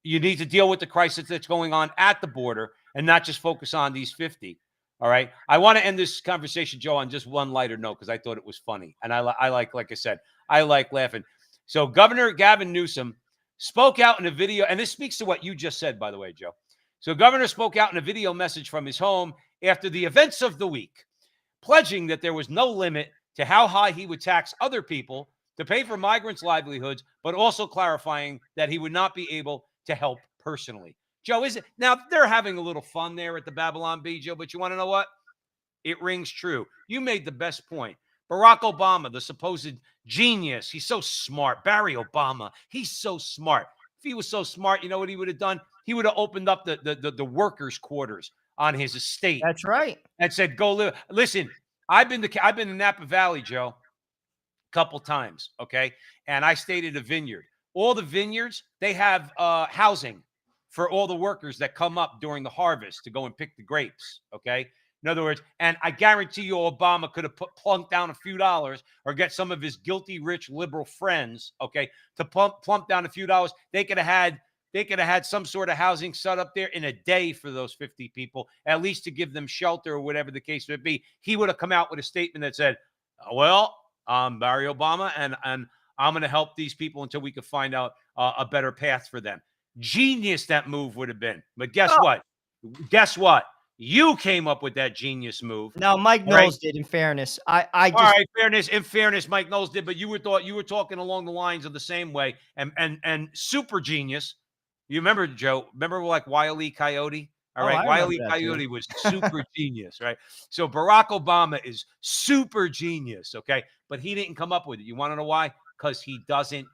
You need to deal with the crisis that's going on at the border and not just focus on these 50. All right. I want to end this conversation, Joe, on just one lighter note because I thought it was funny. And I like I said, I like laughing. So Governor Gavin Newsom spoke out in a video, and this speaks to what you just said, by the way, Joe. So Governor spoke out in a video message from his home after the events of the week, pledging that there was no limit to how high he would tax other people to pay for migrants' livelihoods, but also clarifying that he would not be able to help personally. Joe, is it now they're having a little fun there at the Babylon Bee, Joe, but you want to know what? It rings true. You made the best point. Barack Obama, the supposed genius, he's so smart. Barry Obama, he's so smart. If he was so smart, you know what he would have done? He would have opened up the workers' quarters on his estate. That's right. And said, go live. Listen, I've been in Napa Valley, Joe, a couple times, okay? And I stayed at a vineyard. All the vineyards, they have housing for all the workers that come up during the harvest to go and pick the grapes, okay? In other words, and I guarantee you Obama could have plunked down a few dollars or get some of his guilty rich liberal friends, okay, to plump down a few dollars. They could have had some sort of housing set up there in a day for those 50 people, at least to give them shelter or whatever the case may be. He would have come out with a statement that said, well, I'm Barry Obama, and I'm going to help these people until we could find out a better path for them. Genius that move would have been. But guess what? Guess what? You came up with that genius move. No, Mike Knowles did, in fairness. I just... All right, in fairness, Mike Knowles did, but you were talking along the lines of the same way. And super genius. You remember, Joe? Remember like Wile E. Coyote? All right. Wile E. Coyote was super genius, right? So Barack Obama is super genius, okay? But he didn't come up with it. You want to know why? Because he doesn't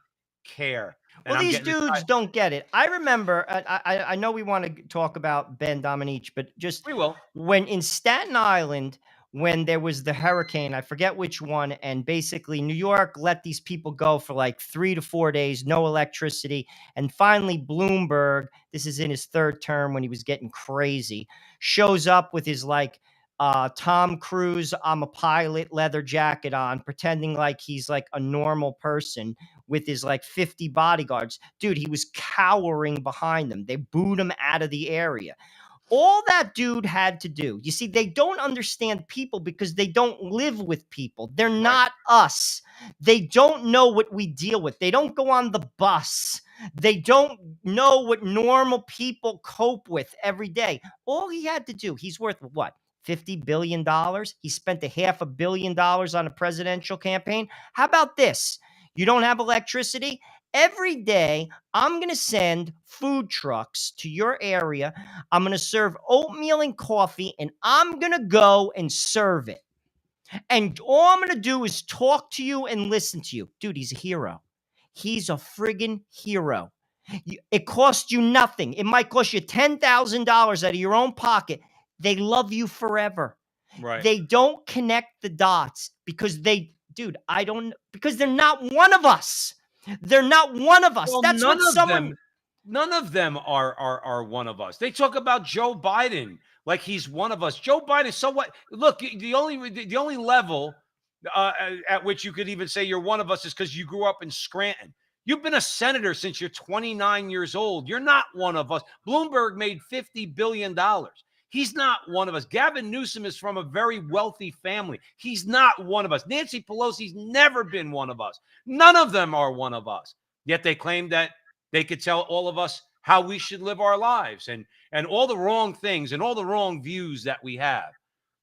care. Well, these dudes don't get it. I remember, I know we want to talk about Ben Domenech, but just we will. When in Staten Island, when there was the hurricane, I forget which one, and basically New York let these people go for like 3 to 4 days, no electricity. And finally, Bloomberg, this is in his third term when he was getting crazy, shows up with his like Tom Cruise, I'm a pilot, leather jacket on, pretending like he's like a normal person with his like 50 bodyguards. Dude, he was cowering behind them. They booed him out of the area. All that dude had to do, you see, they don't understand people because they don't live with people. They're not us. They don't know what we deal with. They don't go on the bus. They don't know what normal people cope with every day. All he had to do, he's worth what? $50 billion. He spent $500 million on a presidential campaign. How about this? You don't have electricity? Every day, I'm going to send food trucks to your area. I'm going to serve oatmeal and coffee, and I'm going to go and serve it. And all I'm going to do is talk to you and listen to you. Dude, he's a hero. He's a friggin' hero. It costs you nothing. It might cost you $10,000 out of your own pocket. They love you forever. Right. They don't connect the dots because because they're not one of us. They're not one of us. Well, that's what someone... None of them are one of us. They talk about Joe Biden like he's one of us. Joe Biden, so what? Look, the only level at which you could even say you're one of us is because you grew up in Scranton. You've been a senator since you're 29 years old. You're not one of us. Bloomberg made $50 billion. He's not one of us. Gavin Newsom is from a very wealthy family. He's not one of us. Nancy Pelosi's never been one of us. None of them are one of us. Yet they claim that they could tell all of us how we should live our lives and all the wrong things and all the wrong views that we have.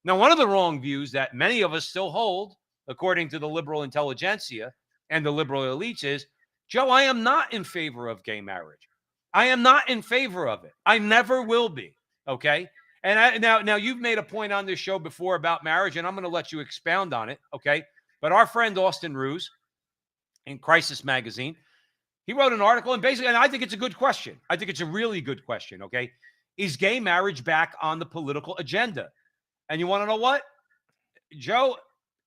Now, one of the wrong views that many of us still hold, according to the liberal intelligentsia and the liberal elites, is, Joe, I am not in favor of gay marriage. I am not in favor of it. I never will be. Okay? And now you've made a point on this show before about marriage, and I'm going to let you expound on it, okay? But our friend Austin Ruse in Crisis Magazine, he wrote an article, and basically, and I think it's a good question. I think it's a really good question, okay? Is gay marriage back on the political agenda? And you want to know what? Joe,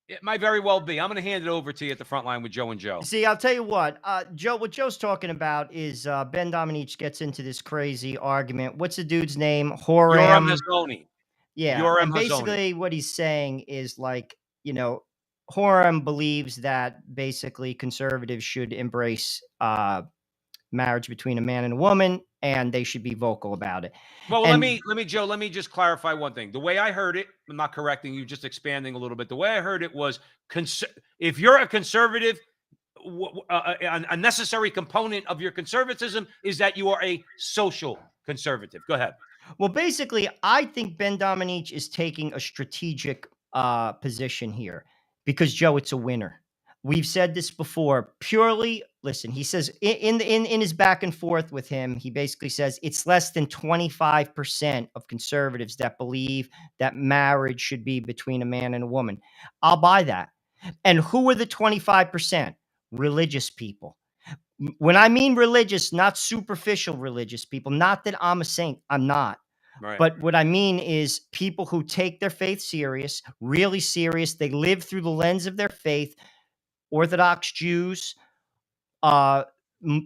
it might very well be. I'm going to hand it over to you at the front line with Joe and Joe. See, I'll tell you what, Joe, what Joe's talking about is Ben Domenech gets into this crazy argument. What's the dude's name? Yoram Hazony. Yeah. Yoram and basically what he's saying is like, Horam believes that basically conservatives should embrace marriage between a man and a woman, and they should be vocal about it. Well, let me, Joe, let me just clarify one thing. The way I heard it, I'm not correcting you, just expanding a little bit. The way I heard it was, if you're a conservative, a necessary component of your conservatism is that you are a social conservative. Go ahead. Well, basically, I think Ben Domenech is taking a strategic position here because, Joe, it's a winner. We've said this before. Purely, listen, he says in his back and forth with him, he basically says it's less than 25% of conservatives that believe that marriage should be between a man and a woman. I'll buy that. And who are the 25%? Religious people. When I mean religious, not superficial religious people, not that I'm a saint, I'm not. Right. But what I mean is people who take their faith serious, really serious. They live through the lens of their faith. Orthodox Jews,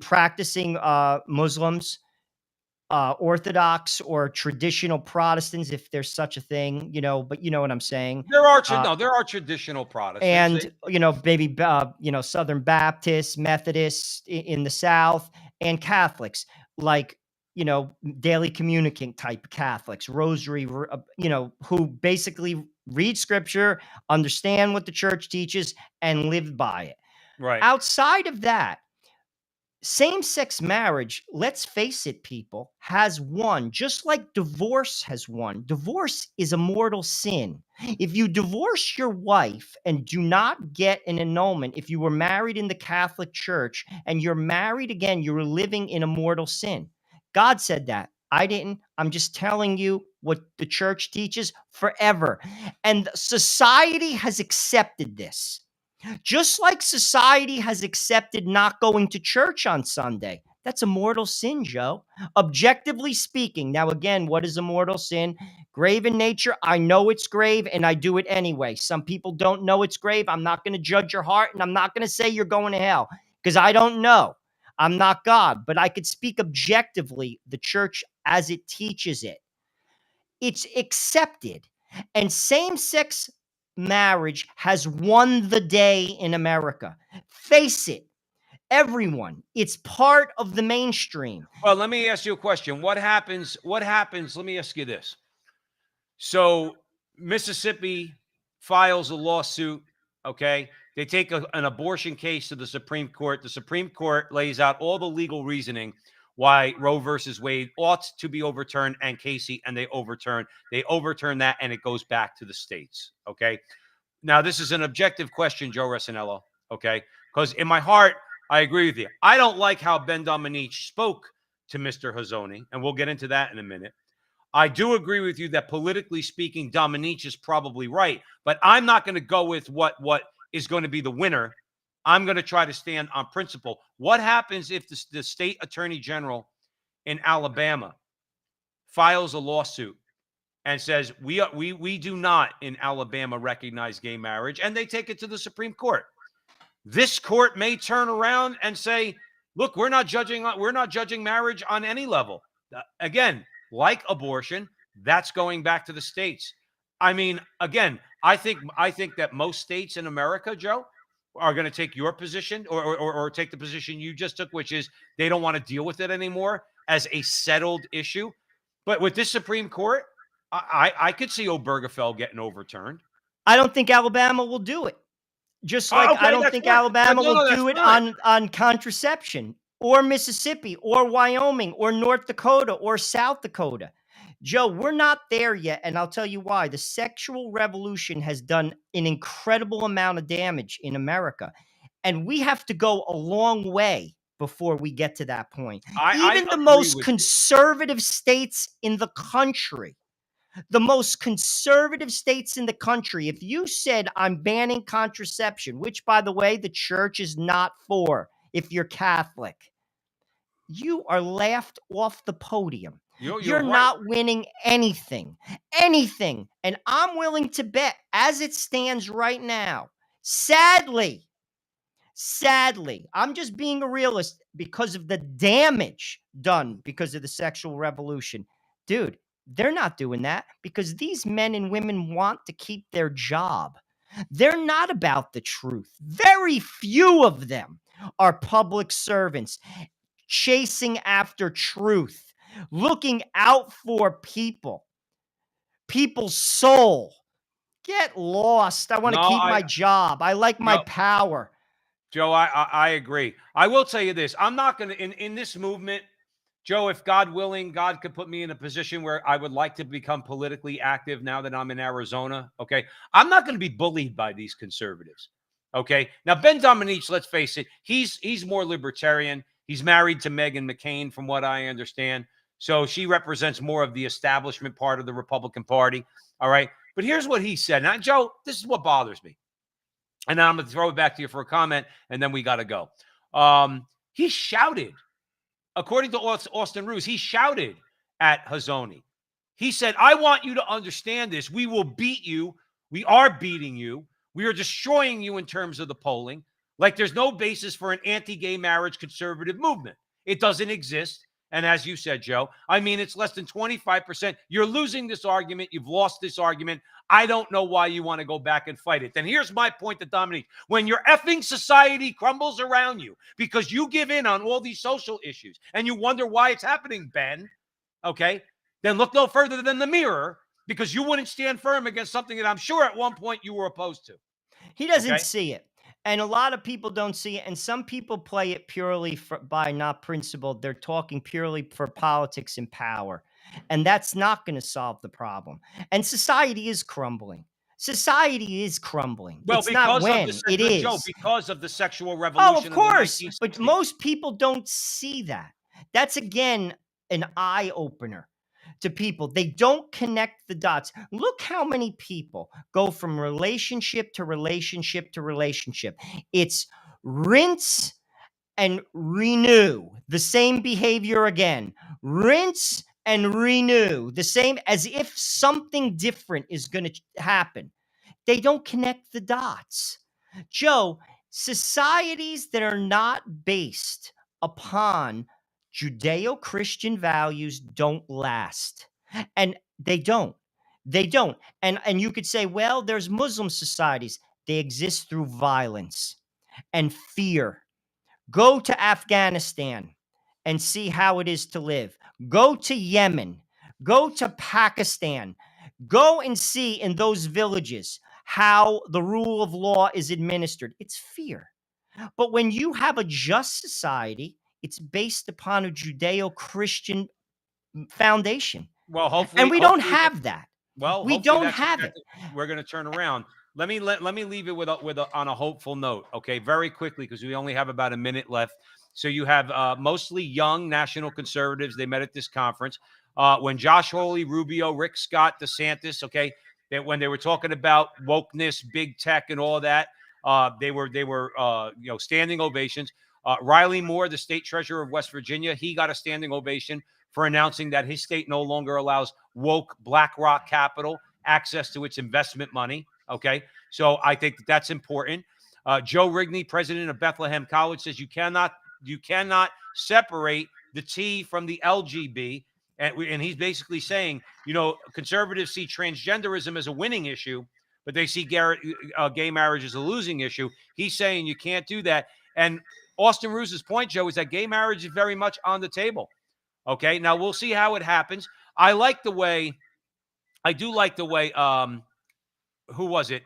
practicing Muslims, Orthodox or traditional Protestants, if there's such a thing, but you know what I'm saying. There are Uh, there are traditional Protestants. and maybe Southern Baptists, Methodists in the South, and Catholics, like daily communicant type Catholics, rosary, who basically read scripture, understand what the church teaches, and live by it. Right. Outside of that, same-sex marriage, let's face it, people, has won, just like divorce has won. Divorce is a mortal sin. If you divorce your wife and do not get an annulment, if you were married in the Catholic Church and you're married again, you're living in a mortal sin. God said that. I didn't. I'm just telling you what the church teaches forever. And society has accepted this. Just like society has accepted not going to church on Sunday. That's a mortal sin, Joe. Objectively speaking. Now, again, what is a mortal sin? Grave in nature. I know it's grave and I do it anyway. Some people don't know it's grave. I'm not going to judge your heart and I'm not going to say you're going to hell because I don't know. I'm not God, but I could speak objectively the church as it teaches it. It's accepted. And same-sex marriage has won the day in America. Face it, everyone. It's part of the mainstream. Well, let me ask you a question. What happens? Let me ask you this. So Mississippi files a lawsuit. Okay. They take an abortion case to the Supreme Court. The Supreme Court lays out all the legal reasoning why Roe versus Wade ought to be overturned and Casey, and they overturn that and it goes back to the states. Okay. Now, this is an objective question, Joe Resinello. Okay. Because in my heart, I agree with you. I don't like how Ben Domenech spoke to Mr. Hazzoni, and we'll get into that in a minute. I do agree with you that politically speaking, Domenech is probably right, but I'm not going to go with what is going to be the winner. I'm going to try to stand on principle. What happens if the state attorney general in Alabama files a lawsuit and says, we do not in Alabama recognize gay marriage, and they take it to the Supreme Court? This court may turn around and say, look, we're not judging marriage on any level. Again, like abortion, that's going back to the states. I mean, again, I think that most states in America, Joe, are going to take your position or take the position you just took, which is they don't want to deal with it anymore as a settled issue. But with this Supreme Court, I could see Obergefell getting overturned. I don't think Alabama will do it. Just like I don't think Alabama will do it on contraception, or Mississippi or Wyoming or North Dakota or South Dakota. Joe, we're not there yet, and I'll tell you why. The sexual revolution has done an incredible amount of damage in America, and we have to go a long way before we get to that point. Even the most conservative states in the country, if you said, I'm banning contraception, which, by the way, the church is not for if you're Catholic, you are laughed off the podium. You're right. Not winning anything. And I'm willing to bet, as it stands right now, sadly, I'm just being a realist because of the damage done because of the sexual revolution. Dude, they're not doing that because these men and women want to keep their job. They're not about the truth. Very few of them are public servants chasing after truth, looking out for people's soul. Get lost. I want to keep my job. I like my power. Joe, I agree. I will tell you this. I'm not going to, in this movement, Joe, if God willing, God could put me in a position where I would like to become politically active now that I'm in Arizona. Okay. I'm not going to be bullied by these conservatives. Okay. Now, Ben Domenech, let's face it, he's more libertarian. He's married to Meghan McCain, from what I understand. So she represents more of the establishment part of the Republican Party. All right. But here's what he said. Now, Joe, this is what bothers me. And then I'm going to throw it back to you for a comment, and then we got to go. He shouted, according to Austin Ruse, he shouted at Hazzoni. He said, I want you to understand this. We will beat you. We are beating you. We are destroying you in terms of the polling. Like there's no basis for an anti-gay marriage conservative movement. It doesn't exist. And as you said, Joe, I mean, it's less than 25%. You're losing this argument. You've lost this argument. I don't know why you want to go back and fight it. Then here's my point to Dominique. When your effing society crumbles around you because you give in on all these social issues and you wonder why it's happening, Ben, okay, then look no further than the mirror, because you wouldn't stand firm against something that I'm sure at one point you were opposed to. He doesn't see it. And a lot of people don't see it. And some people play it purely by not principle. They're talking purely for politics and power. And that's not going to solve the problem. And society is crumbling. Society is crumbling. Well, it's not when, it is. Joe, because of the sexual revolution. Oh, of course. But most people don't see that. That's, again, an eye-opener to people. They don't connect the dots. Look how many people go from relationship to relationship to relationship. It's rinse and renew, the same behavior again. Rinse and renew, the same, as if something different is going to happen. They don't connect the dots. Joe, societies that are not based upon Judeo-Christian values don't last. And they don't. They don't. And you could say, well, there's Muslim societies. They exist through violence and fear. Go to Afghanistan and see how it is to live. Go to Yemen. Go to Pakistan. Go and see in those villages how the rule of law is administered. It's fear. But when you have a just society, it's based upon a Judeo-Christian foundation. Well, hopefully, and we don't have that. Well, we don't have it. We're going to turn around. Let me leave it on a hopeful note, okay? Very quickly, because we only have about a minute left. So you have mostly young national conservatives. They met at this conference. When Josh Hawley, Rubio, Rick Scott, DeSantis, okay, when they were talking about wokeness, big tech, and all that, they were standing ovations. Riley Moore, the state treasurer of West Virginia, he got a standing ovation for announcing that his state no longer allows woke BlackRock capital access to its investment money. Okay, so I think that's important. Joe Rigney, president of Bethlehem College, says you cannot separate the T from the LGB, and he's basically saying, conservatives see transgenderism as a winning issue, but they see gay marriage as a losing issue. He's saying you can't do that. And Austin Roos's point, Joe, is that gay marriage is very much on the table. Okay, now we'll see how it happens. I do like the way, who was it?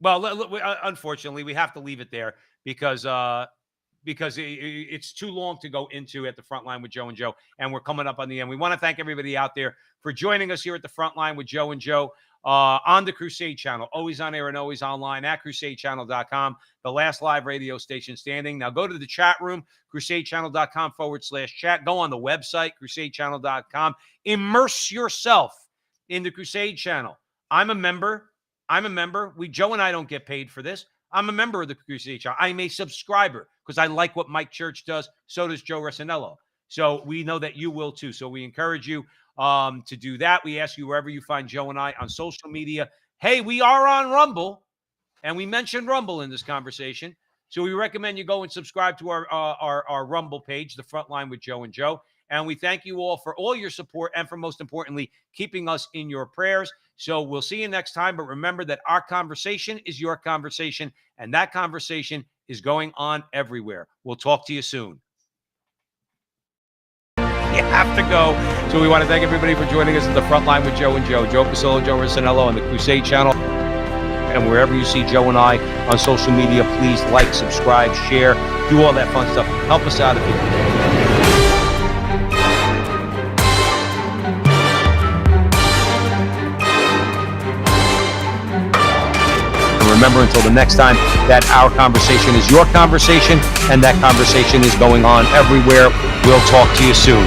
Unfortunately, we have to leave it there because it's too long to go into at the front line with Joe and Joe, and we're coming up on the end. We want to thank everybody out there for joining us here at the front line with Joe and Joe on the Crusade channel, always on air and always online at crusadechannel.com, the last live radio station standing. Now go to the chat room, crusadechannel.com/chat. Go on the website, crusadechannel.com. Immerse yourself in the Crusade channel. I'm a member. Joe and I don't get paid for this. I'm a member of the Crusade channel. I'm a subscriber because I like what Mike Church does. So does Joe Resinello. So we know that you will too. So we encourage you to do that. We ask you wherever you find Joe and I on social media. Hey, we are on Rumble, and we mentioned Rumble in this conversation. So we recommend you go and subscribe to our Rumble page, The Frontline with Joe and Joe. And we thank you all for all your support and for, most importantly, keeping us in your prayers. So we'll see you next time. But remember that our conversation is your conversation, and that conversation is going on everywhere. We'll talk to you soon. You have to go. So we want to thank everybody for joining us at the front line with Joe and Joe. Joe Pasillo, Joe Resinello on the Crusade channel. And wherever you see Joe and I on social media, please like, subscribe, share, do all that fun stuff. Help us out if you can. Remember, until the next time, that our conversation is your conversation, and that conversation is going on everywhere. We'll talk to you soon.